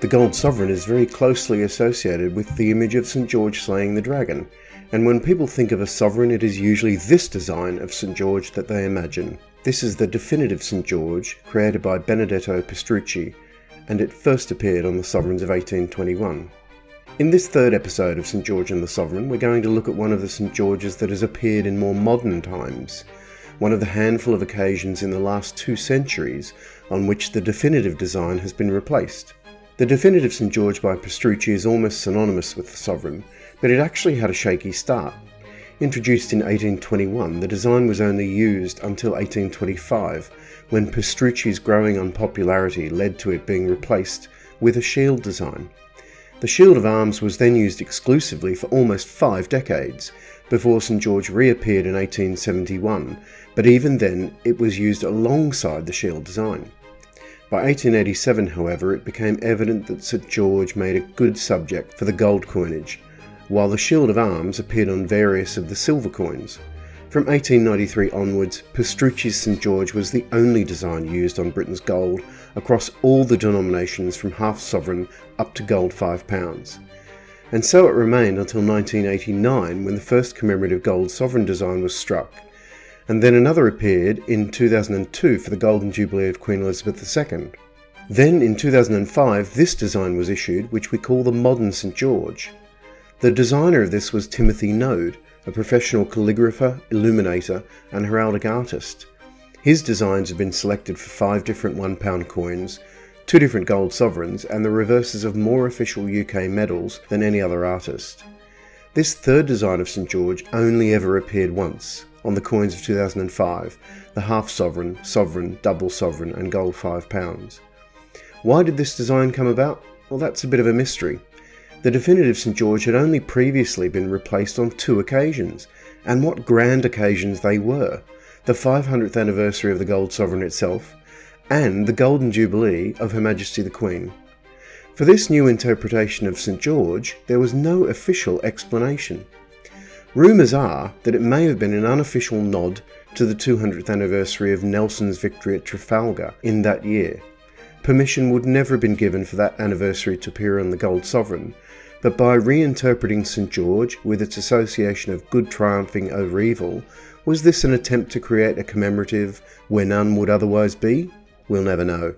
The gold sovereign is very closely associated with the image of St. George slaying the dragon, and when people think of a sovereign, it is usually this design of St. George that they imagine. This is the definitive St. George, created by Benedetto Pastrucci, and it first appeared on the sovereigns of 1821. In this third episode of St. George and the Sovereign, we're going to look at one of the St. Georges that has appeared in more modern times, one of the handful of occasions in the last 2 centuries on which the definitive design has been replaced. The definitive St. George by Pastrucci is almost synonymous with the sovereign, but it actually had a shaky start. Introduced in 1821, the design was only used until 1825, when Pastrucci's growing unpopularity led to it being replaced with a shield design. The shield of arms was then used exclusively for almost 5 decades, before St. George reappeared in 1871, but even then it was used alongside the shield design. By 1887, however, it became evident that St. George made a good subject for the gold coinage, while the shield of arms appeared on various of the silver coins. From 1893 onwards, Pastrucci's St. George was the only design used on Britain's gold across all the denominations from half sovereign up to gold £5. And so it remained until 1989, when the first commemorative gold sovereign design was struck, and then another appeared in 2002 for the Golden Jubilee of Queen Elizabeth II. Then in 2005 this design was issued, which we call the modern St. George. The designer of this was Timothy Node, a professional calligrapher, illuminator and heraldic artist. His designs have been selected for 5 different £1 coins, 2 different gold sovereigns and the reverses of more official UK medals than any other artist. This third design of St. George only ever appeared once, on the coins of 2005, the half sovereign, sovereign, double sovereign and gold £5. Why did this design come about? Well, that's a bit of a mystery. The definitive St. George had only previously been replaced on 2 occasions, and what grand occasions they were: the 500th anniversary of the gold sovereign itself, and the Golden Jubilee of Her Majesty the Queen. For this new interpretation of St. George, there was no official explanation. Rumours are that it may have been an unofficial nod to the 200th anniversary of Nelson's victory at Trafalgar in that year. Permission would never have been given for that anniversary to appear on the gold sovereign, but by reinterpreting St. George with its association of good triumphing over evil, was this an attempt to create a commemorative where none would otherwise be? We'll never know.